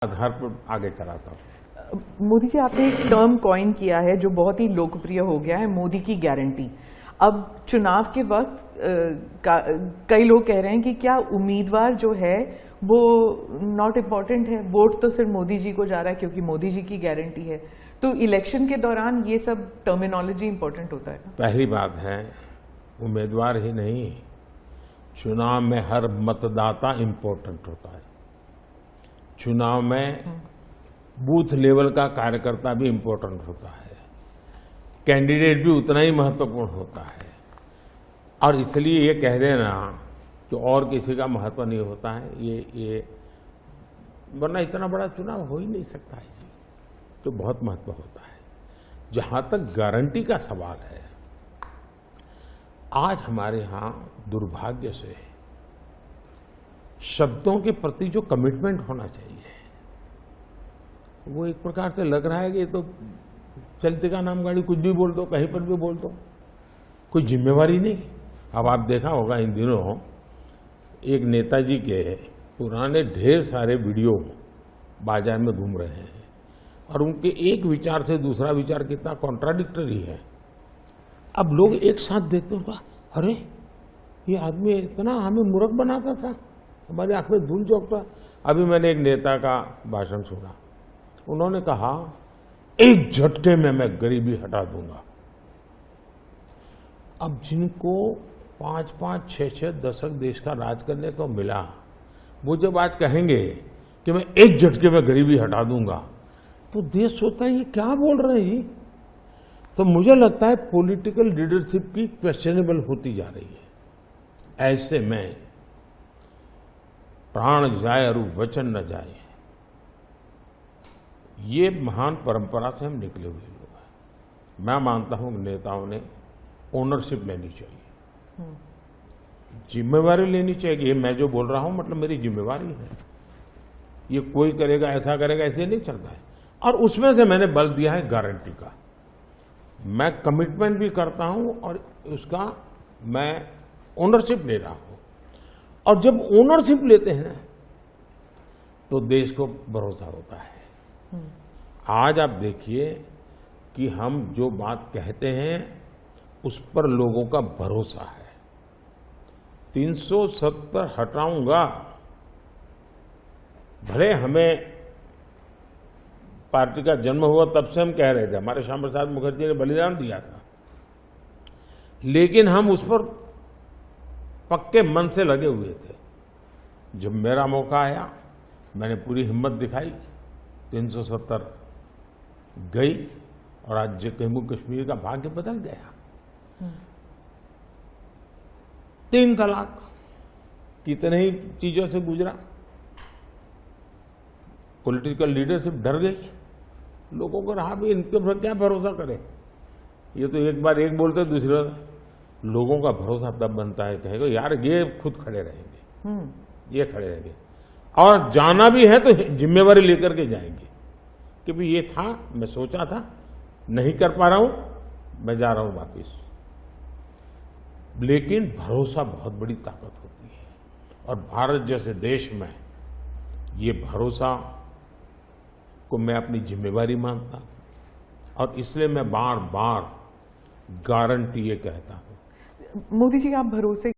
आधार पर आगे चलाता हूँ। मोदी जी, आपने एक टर्म कॉइन किया है जो बहुत ही लोकप्रिय हो गया है, मोदी की गारंटी। अब चुनाव के वक्त कई लोग कह रहे हैं कि क्या उम्मीदवार जो है वो नॉट इम्पॉर्टेंट है, वोट तो सिर्फ मोदी जी को जा रहा है क्योंकि मोदी जी की गारंटी है। तो इलेक्शन के दौरान ये सब टर्मिनोलॉजी इंपॉर्टेंट होता है। पहली बात है, उम्मीदवार ही नहीं, चुनाव में हर मतदाता इम्पोर्टेंट होता है। चुनाव में बूथ लेवल का कार्यकर्ता भी इम्पोर्टेंट होता है, कैंडिडेट भी उतना ही महत्वपूर्ण होता है। और इसलिए ये कह देना कि और किसी का महत्व नहीं होता है, ये वरना इतना बड़ा चुनाव हो ही नहीं सकता है जी, तो बहुत महत्व होता है। जहां तक गारंटी का सवाल है, आज हमारे यहां दुर्भाग्य से शब्दों के प्रति जो कमिटमेंट होना चाहिए वो एक प्रकार से लग रहा है कि ये तो चलते का नाम गाड़ी, कुछ भी बोल दो, कहीं पर भी बोल दो, कोई जिम्मेवारी नहीं। अब आप देखा होगा इन दिनों एक नेताजी के पुराने ढेर सारे वीडियो बाजार में घूम रहे हैं और उनके एक विचार से दूसरा विचार कितना कॉन्ट्राडिक्टरी है। अब लोग एक साथ देखते हैं, अरे ये आदमी इतना हमें मूर्ख बनाता था, हमारी आंख में धूल झोंकता। अभी मैंने एक नेता का भाषण सुना, उन्होंने कहा एक झटके में मैं गरीबी हटा दूंगा। अब जिनको 5-5, 6-6 दशक देश का राज करने को मिला, वो जब आज कहेंगे कि मैं एक झटके में गरीबी हटा दूंगा, तो देश सोचता है ये क्या बोल रहे हैं। तो मुझे लगता है पॉलिटिकल लीडरशिप की क्वेश्चनेबल होती जा रही है। ऐसे में प्राण जाए और वचन न जाए, ये महान परंपरा से हम निकले हुए लोग हैं। मैं मानता हूं कि नेताओं ने ओनरशिप लेनी चाहिए, जिम्मेवारी लेनी चाहिए। ये मैं जो बोल रहा हूं मतलब मेरी जिम्मेवारी है, ये कोई करेगा ऐसा करेगा ऐसे नहीं चलता है। और उसमें से मैंने बल दिया है गारंटी का। मैं कमिटमेंट भी करता हूं और उसका मैं ओनरशिप ले रहा हूं। और जब ओनरशिप लेते हैं ना, तो देश को भरोसा होता है। आज आप देखिए कि हम जो बात कहते हैं उस पर लोगों का भरोसा है। 370 हटाऊंगा, भले हमें पार्टी का जन्म हुआ तब से हम कह रहे थे, हमारे श्यामा प्रसाद मुखर्जी ने बलिदान दिया था, लेकिन हम उस पर पक्के मन से लगे हुए थे। जब मेरा मौका आया, मैंने पूरी हिम्मत दिखाई, 370 गई और आज जम्मू कश्मीर का भाग्य बदल गया। 3 तलाक कितने ही चीजों से गुजरा, पॉलिटिकल लीडरशिप डर गई, लोगों को रहा भी इनके पर क्या भरोसा करे। ये तो एक बार एक बोलते दूसरी बार, लोगों का भरोसा तब बनता है, कहेगा यार ये खुद खड़े रहेंगे, ये खड़े रहेंगे और जाना भी है तो जिम्मेवारी लेकर के जाएंगे कि भाई ये था, मैं सोचा था, नहीं कर पा रहा हूं, मैं जा रहा हूं वापिस। लेकिन भरोसा बहुत बड़ी ताकत होती है और भारत जैसे देश में ये भरोसा को मैं अपनी जिम्मेवारी मानता हूं और इसलिए मैं बार बार गारंटी ये कहता हूं। मोदी जी, आप भरोसे